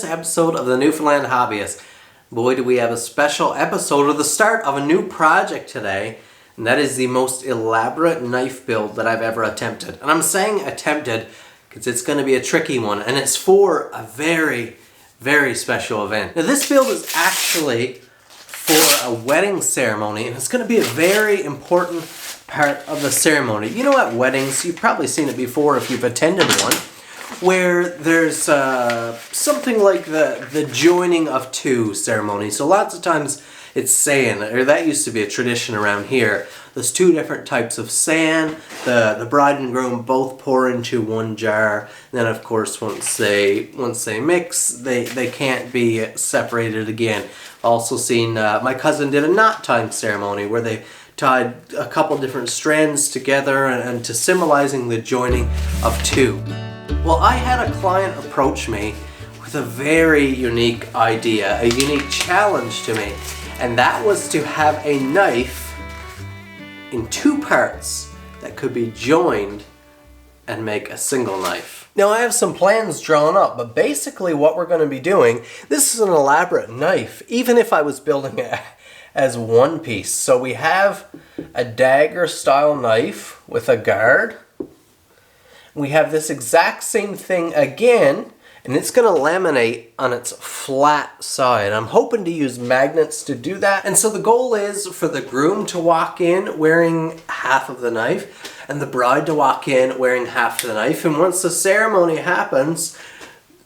this episode of the Newfoundland Hobbyist. Boy, do we have a special episode of the start of a new project today, and that is the most elaborate knife build that I've ever attempted. And I'm saying attempted because it's going to be a tricky one, and it's for a very, very special event. Now this build is actually for a wedding ceremony, and it's going to be a very important part of the ceremony. You know, at weddings, you've probably seen it before if you've attended one, where there's something like the joining of two ceremony. So lots of times it's sand, or that used to be a tradition around here. There's two different types of sand. The bride and groom both pour into one jar. And then of course once they mix, they can't be separated again. Also seen, my cousin did a knot tying ceremony where they tied a couple different strands together and to symbolizing the joining of two. Well, I had a client approach me with a very unique idea, a unique challenge to me, and that was to have a knife in two parts that could be joined and make a single knife. Now I have some plans drawn up, but basically what we're going to be doing, this is an elaborate knife, even if I was building it as one piece. So we have a dagger style knife with a guard. We have this exact same thing again, and it's going to laminate on its flat side. I'm hoping to use magnets to do that. And so the goal is for the groom to walk in wearing half of the knife and the bride to walk in wearing half of the knife. And once the ceremony happens,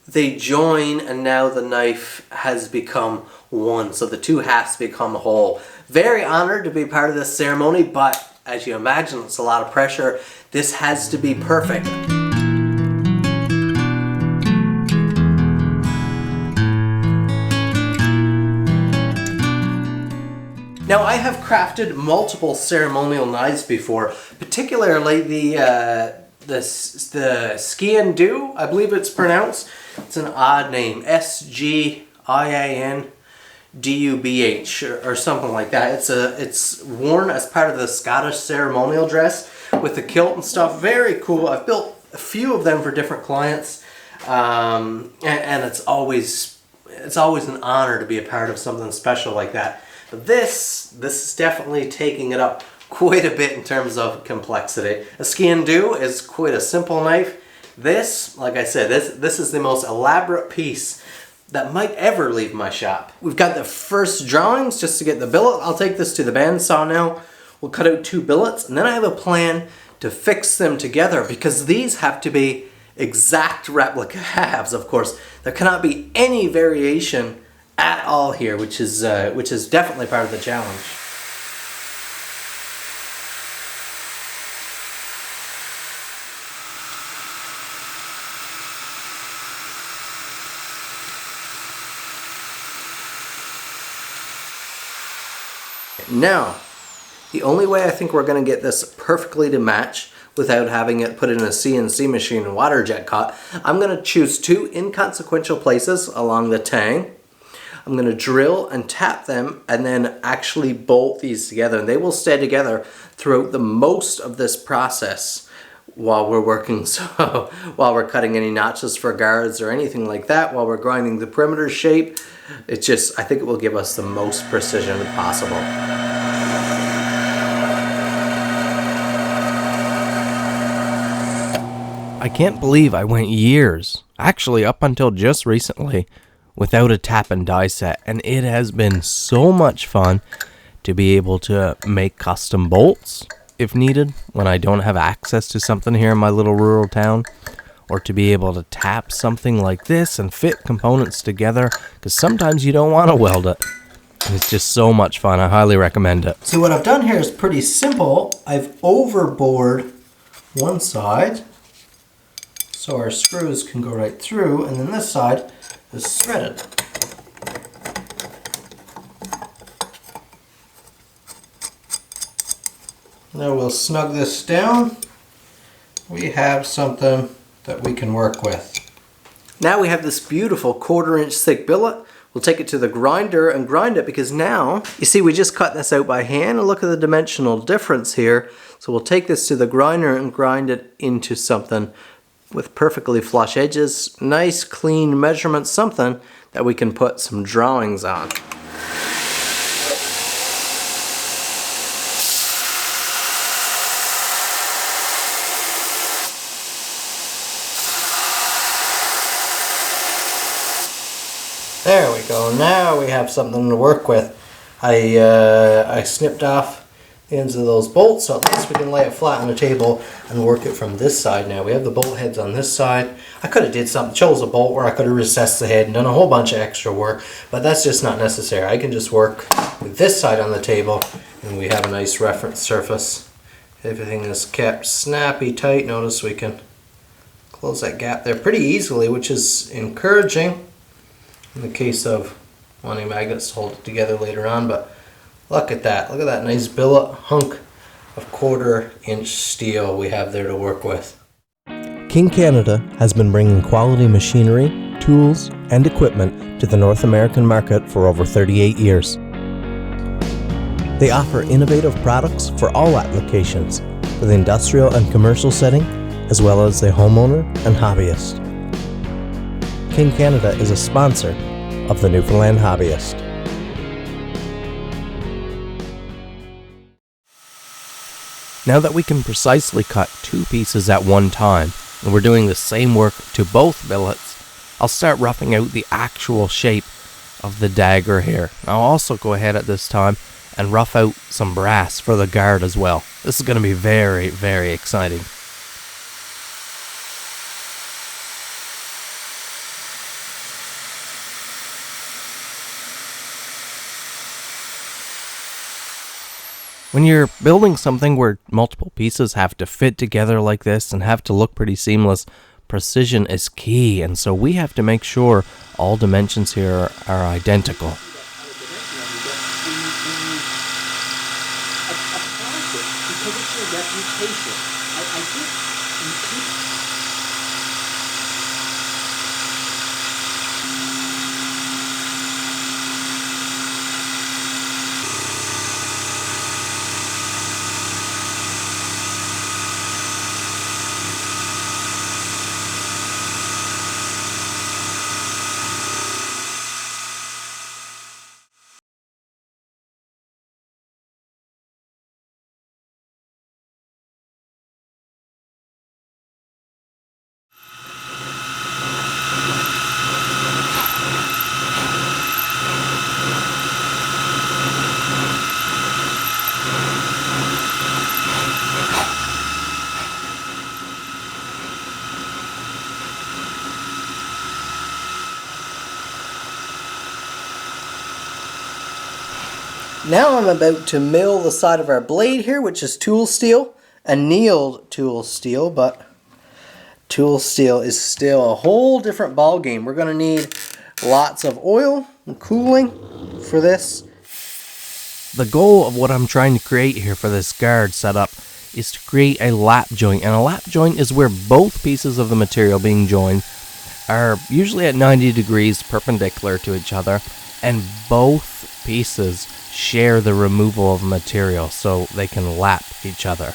they join, and now the knife has become one. So the two halves become whole. Very honored to be part of this ceremony, but as you imagine, it's a lot of pressure. This has to be perfect. Now I have crafted multiple ceremonial knives before, particularly the ski and do, I believe it's pronounced. It's an odd name, SGIANDUBH or something like that. It's worn as part of the Scottish ceremonial dress with the kilt and stuff. Very cool. I've built a few of them for different clients, and it's always an honor to be a part of something special like that. But this is definitely taking it up quite a bit in terms of complexity. A ski and do is quite a simple knife. This, like I said, this is the most elaborate piece that might ever leave my shop. We've got the first drawings just to get the billet. I'll take this to the bandsaw now. We'll cut out two billets, and then I have a plan to fix them together because these have to be exact replica halves, of course. There cannot be any variation at all here, which is definitely part of the challenge. Now, the only way I think we're going to get this perfectly to match without having it put in a CNC machine and water jet cut, I'm going to choose two inconsequential places along the tang. I'm going to drill and tap them and then actually bolt these together, and they will stay together throughout the most of this process while we're working. So while we're cutting any notches for guards or anything like that, while we're grinding the perimeter shape, I think it will give us the most precision possible. I can't believe I went years, actually up until just recently, without a tap and die set, and it has been so much fun to be able to make custom bolts if needed when I don't have access to something here in my little rural town, or to be able to tap something like this and fit components together, because sometimes you don't want to weld it. And it's just so much fun. I highly recommend it. So what I've done here is pretty simple. I've overbored one side so our screws can go right through, and then this side is threaded. Now we'll snug this down. We have something that we can work with. Now we have this beautiful 1/4 inch thick billet. We'll take it to the grinder and grind it, because now, you see, we just cut this out by hand, and look at the dimensional difference here. So we'll take this to the grinder and grind it into something with perfectly flush edges, nice clean measurements, something that we can put some drawings on. There we go, now we have something to work with. I snipped off the ends of those bolts, so at least we can lay it flat on the table and work it from this side now. We have the bolt heads on this side. I could have did something, chose a bolt where I could have recessed the head and done a whole bunch of extra work, but that's just not necessary. I can just work with this side on the table and we have a nice reference surface. Everything is kept snappy tight. Notice we can close that gap there pretty easily, which is encouraging in the case of wanting magnets to hold it together later on. But look at that nice billet hunk of 1/4 inch steel we have there to work with. King Canada has been bringing quality machinery, tools, and equipment to the North American market for over 38 years. They offer innovative products for all applications, for the industrial and commercial setting, as well as the homeowner and hobbyist. King Canada is a sponsor of the Newfoundland Hobbyist. Now that we can precisely cut 2 pieces at one time, and we're doing the same work to both billets, I'll start roughing out the actual shape of the dagger here. I'll also go ahead at this time and rough out some brass for the guard as well. This is going to be very, very exciting. When you're building something where multiple pieces have to fit together like this and have to look pretty seamless, precision is key, and so we have to make sure all dimensions here are identical. Now I'm about to mill the side of our blade here, which is tool steel, annealed tool steel, but tool steel is still a whole different ball game. We're going to need lots of oil and cooling for this. The goal of what I'm trying to create here for this guard setup is to create a lap joint, and a lap joint is where both pieces of the material being joined are usually at 90 degrees perpendicular to each other, and both pieces share the removal of material so they can lap each other.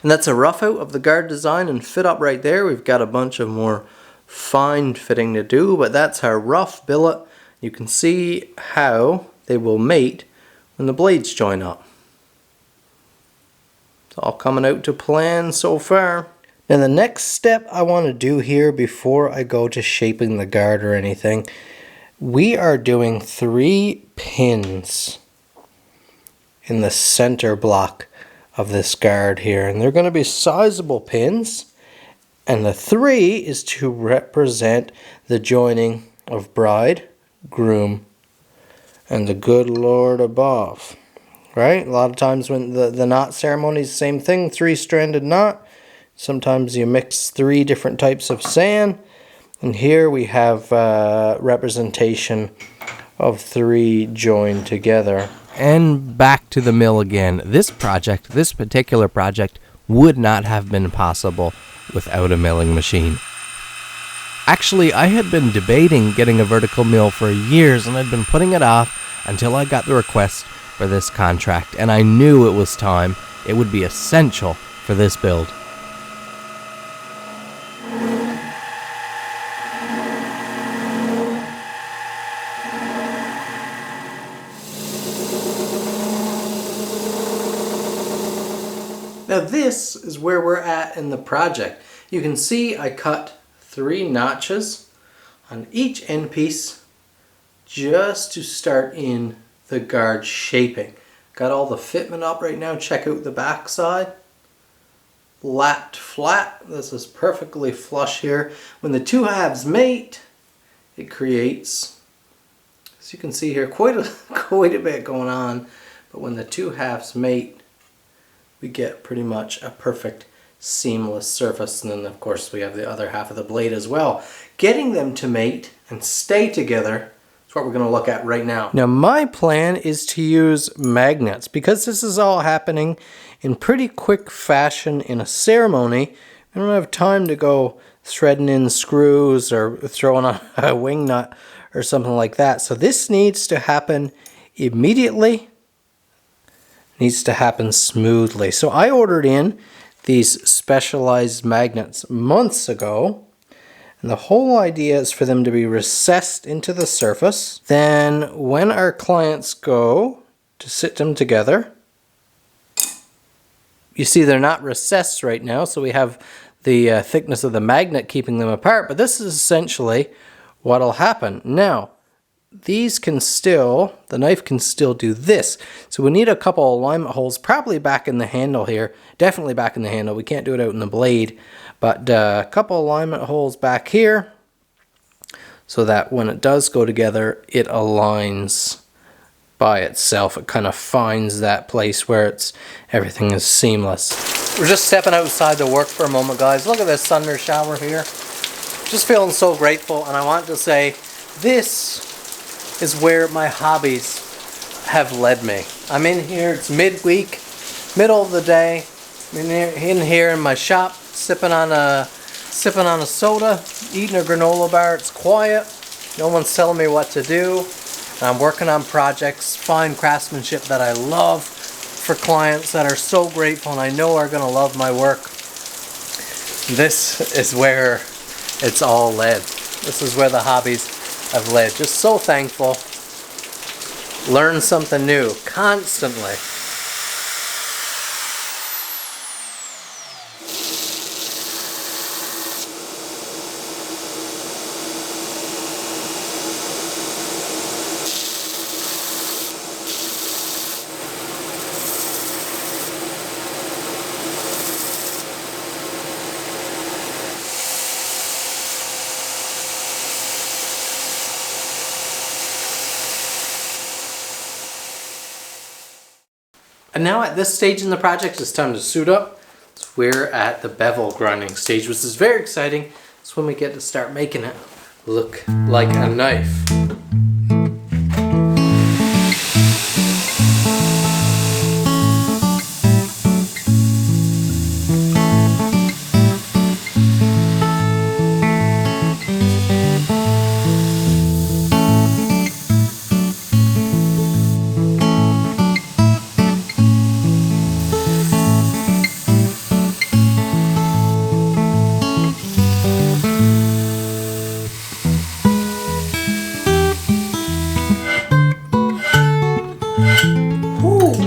And that's a rough out of the guard design and fit up right there. We've got a bunch of more fine fitting to do, but that's our rough billet. You can see how they will mate when the blades join up. It's all coming out to plan so far. Now the next step I want to do here before I go to shaping the guard or anything, we are doing 3 pins in the center block of this guard here, and they're going to be sizable pins, and the 3 is to represent the joining of bride, groom, and the good Lord above. Right? A lot of times when the knot ceremony is the same thing, 3-stranded knot. Sometimes you mix 3 different types of sand, and here we have representation of 3 joined together. And back to the mill again. This particular project, would not have been possible without a milling machine. Actually, I had been debating getting a vertical mill for years, and I'd been putting it off until I got the request for this contract, and I knew it was time. It would be essential for this build. Now this is where we're at in the project. You can see I cut 3 notches on each end piece just to start in the guard shaping. Got all the fitment up right now. Check out the back side. Lapped flat. This is perfectly flush here. When the two halves mate, it creates, as you can see here, quite a bit going on. But when the two halves mate, we get pretty much a perfect seamless surface. And then of course we have the other half of the blade as well. Getting them to mate and stay together is what we're going to look at right now. Now my plan is to use magnets because this is all happening in pretty quick fashion in a ceremony. I don't have time to go threading in screws or throwing on a wing nut or something like that. So this needs to happen immediately. Needs to happen smoothly. So I ordered in these specialized magnets months ago, and the whole idea is for them to be recessed into the surface. Then when our clients go to sit them together, you see they're not recessed right now, so we have the thickness of the magnet keeping them apart, but this is essentially what'll happen. Now, these can still, the knife can still do this. So we need a couple alignment holes, probably back in the handle here. Definitely back in the handle. We can't do it out in the blade. But a couple alignment holes back here so that when it does go together, it aligns by itself. It kind of finds that place where everything is seamless. We're just stepping outside to work for a moment, guys. Look at this thunder shower here. Just feeling so grateful, and I want to say this is where my hobbies have led me. I'm in here, it's midweek, middle of the day. I'm in here in my shop, sipping on a soda, eating a granola bar. It's quiet. No one's telling me what to do. And I'm working on projects, fine craftsmanship that I love for clients that are so grateful and I know are gonna love my work. This is where it's all led. This is where the hobbies have led. Just so thankful. Learn something new constantly. And now at this stage in the project, it's time to suit up. So we're at the bevel grinding stage, which is very exciting. It's when we get to start making it look like a knife.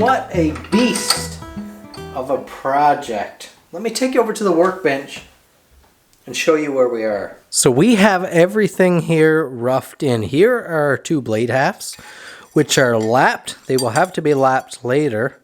What a beast of a project. Let me take you over to the workbench and show you where we are. So we have everything here roughed in. Here are our 2 blade halves, which are lapped. They will have to be lapped later,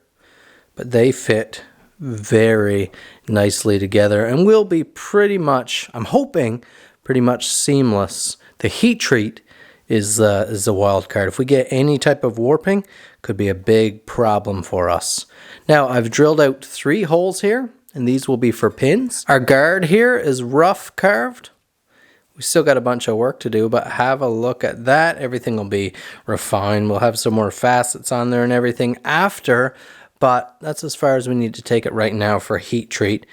but they fit very nicely together and will be pretty much, I'm hoping, pretty much seamless. The heat treat is the wild card. If we get any type of warping, could be a big problem for us. Now I've drilled out 3 holes here, and these will be for pins. Our guard here is rough carved. We still got a bunch of work to do, but have a look at that. Everything will be refined. We'll have some more facets on there and everything after, spot. That's as far as we need to take it right now for a heat treat.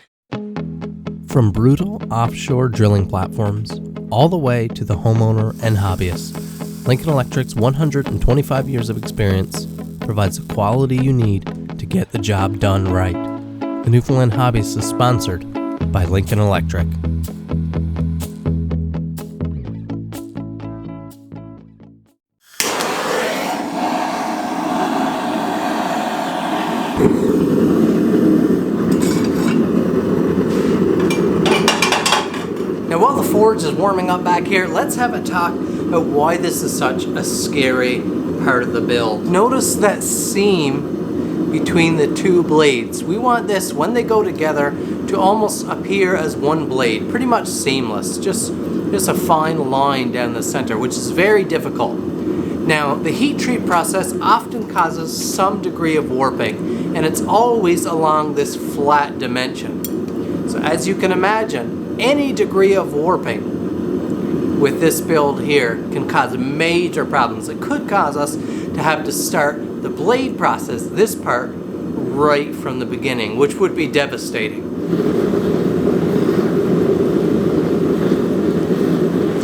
From brutal offshore drilling platforms all the way to the homeowner and hobbyist, Lincoln Electric's 125 years of experience provides the quality you need to get the job done right. The Newfoundland Hobbyist is sponsored by Lincoln Electric. Now while the forge is warming up back here, let's have a talk about why this is such a scary part of the build. Notice that seam between the two blades. We want this, when they go together, to almost appear as one blade, pretty much seamless, just a fine line down the center, which is very difficult. Now, the heat treat process often causes some degree of warping, and it's always along this flat dimension. So as you can imagine, any degree of warping with this build here can cause major problems. It could cause us to have to start the blade process, this part, right from the beginning, which would be devastating.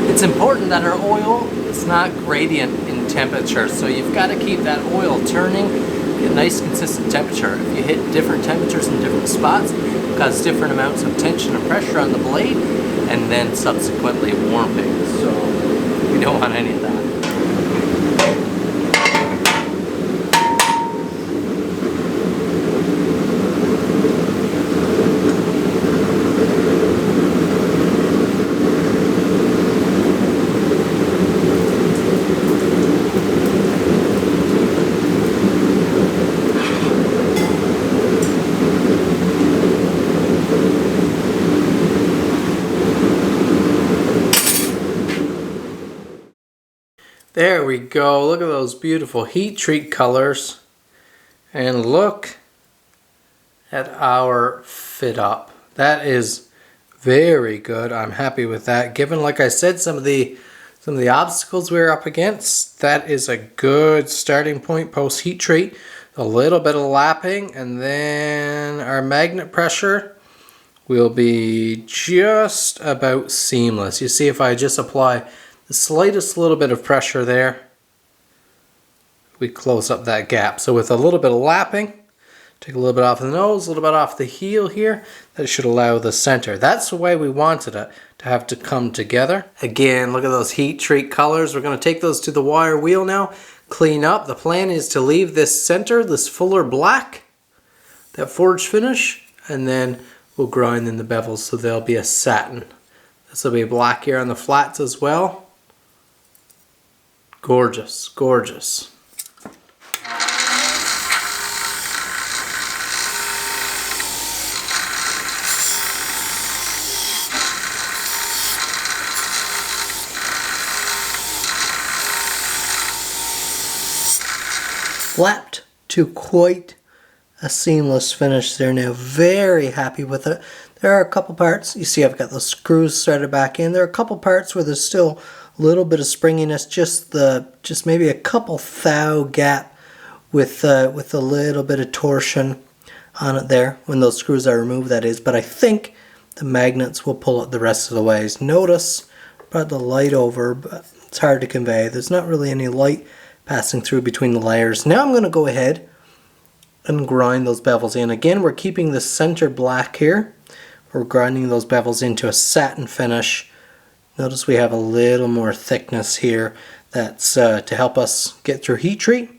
It's important that our oil is not gradient in temperature, so you've got to keep that oil turning at a nice consistent temperature. If you hit different temperatures in different spots, it causes different amounts of tension and pressure on the blade, and then subsequently warping. So we don't want any of that. There we go. Look at those beautiful heat treat colors. And look at our fit up. That is very good. I'm happy with that. Given, like I said, some of the obstacles we're up against, that is a good starting point post heat treat. A little bit of lapping, and then our magnet pressure will be just about seamless. You see, if I just apply the slightest little bit of pressure there, we close up that gap. So with a little bit of lapping, take a little bit off the nose, a little bit off the heel here, that should allow the center. That's the way we wanted it to have to come together. Again, look at those heat treat colors. We're going to take those to the wire wheel now, clean up. The plan is to leave this center, this fuller black, that forged finish, and then we'll grind in the bevels so they'll be a satin. This will be black here on the flats as well. Gorgeous, gorgeous. Flapped to quite a seamless finish there now. Very happy with it. There are a couple parts, you see I've got the screws threaded back in. There are a couple parts where there's still a little bit of springiness, just maybe a couple thou gap with a little bit of torsion on it there when those screws are removed, that is. But I think the magnets will pull it the rest of the ways. Notice, brought the light over, but it's hard to convey. There's not really any light passing through between the layers. Now I'm going to go ahead and grind those bevels in. Again, we're keeping the center black here. We're grinding those bevels into a satin finish. Notice we have a little more thickness here. That's to help us get through heat treat.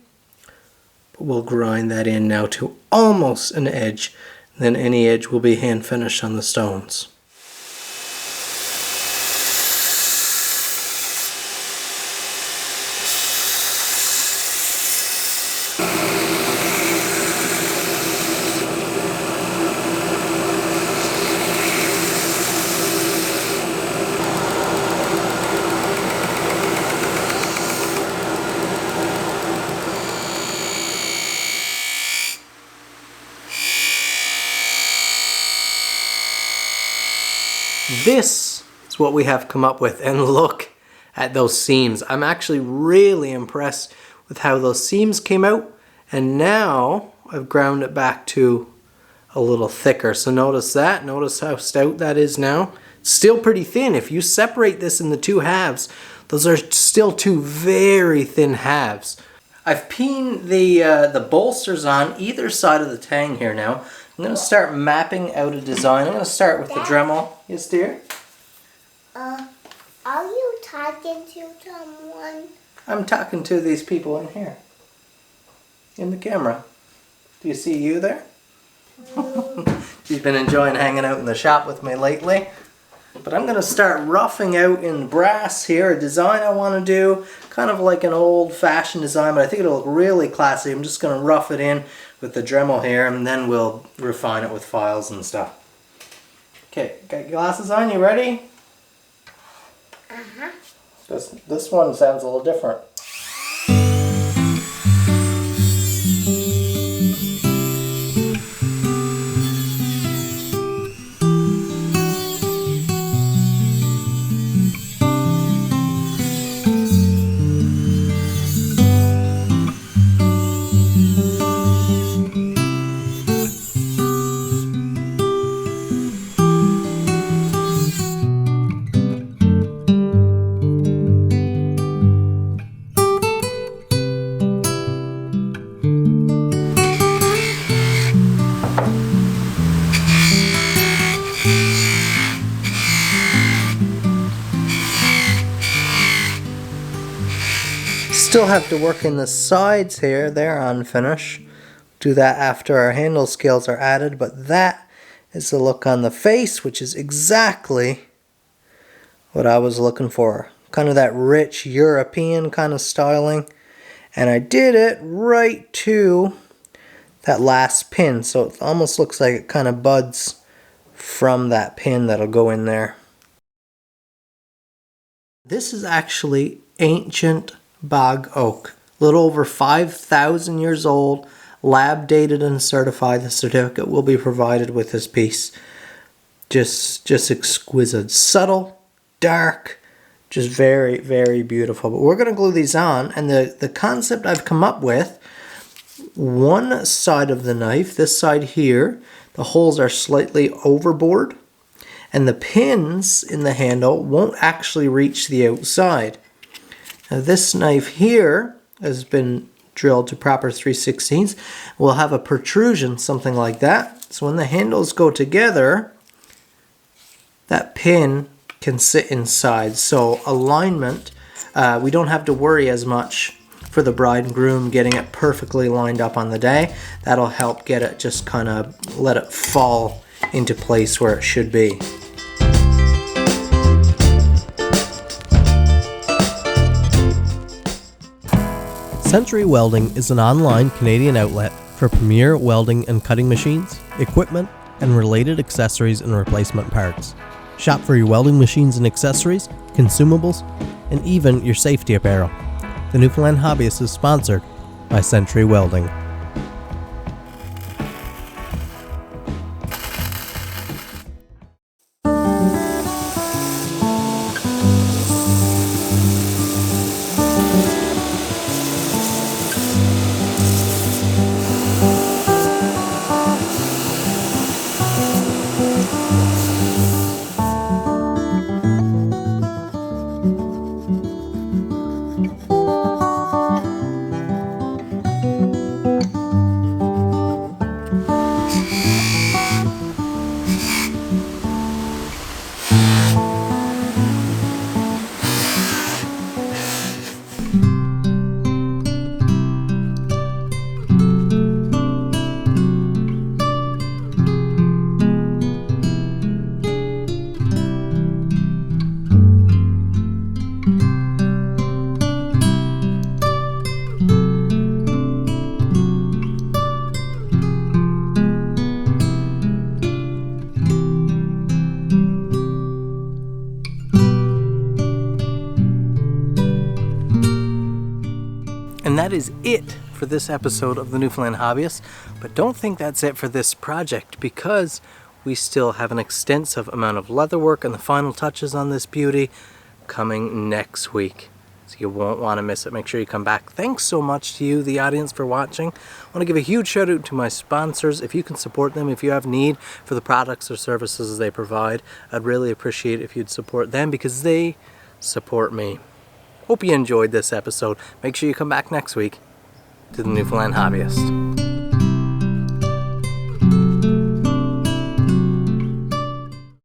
But we'll grind that in now to almost an edge. And then any edge will be hand finished on the stones. This is what we have come up with, and look at those seams. I'm actually really impressed with how those seams came out, and now I've ground it back to a little thicker. So notice that. Notice how stout that is now. It's still pretty thin. If you separate this in the two halves, those are still two very thin halves. I've peened the bolsters on either side of the tang here now. I'm going to start mapping out a design. I'm going to start with the Dremel. Yes, dear? Are you talking to someone? I'm talking to these people in here. In the camera. Do you see you there? She's been enjoying hanging out in the shop with me lately. But I'm going to start roughing out in brass here a design I want to do. Kind of like an old-fashioned design, but I think it'll look really classy. I'm just going to rough it in with the Dremel here, and then we'll refine it with files and stuff. Okay, got your glasses on? You ready? Uh-huh. This one sounds a little different. Still have to work in the sides here. They're unfinished. Do that after our handle scales are added, but that is the look on the face, which is exactly what I was looking for. Kind of that rich European kind of styling. And I did it right to that last pin, so it almost looks like it kind of buds from that pin that'll go in there. This is actually ancient bog oak, a little over 5,000 years old, lab dated and certified. The certificate will be provided with this piece. Just exquisite, subtle, dark, just very, very beautiful. But we're going to glue these on, and the concept I've come up with, one side of the knife, this side here, the holes are slightly overboard, and the pins in the handle won't actually reach the outside. Now this knife here has been drilled to proper 3/16. We'll have a protrusion, something like that. So when the handles go together, that pin can sit inside. So alignment, we don't have to worry as much for the bride and groom getting it perfectly lined up on the day. That'll help get it, just kind of let it fall into place where it should be. Century Welding is an online Canadian outlet for premier welding and cutting machines, equipment, and related accessories and replacement parts. Shop for your welding machines and accessories, consumables, and even your safety apparel. The Newfoundland Hobbyist is sponsored by Century Welding. And that is it for this episode of the Newfoundland Hobbyist. But don't think that's it for this project, because we still have an extensive amount of leather work and the final touches on this beauty coming next week. so you won't want to miss it. Make sure you come back. Thanks so much to you, the audience, for watching. I want to give a huge shout out to my sponsors. If you can support them, if you have need for the products or services they provide, I'd really appreciate if you'd support them because they support me. Hope you enjoyed this episode. Make sure you come back next week to the Newfoundland Hobbyist.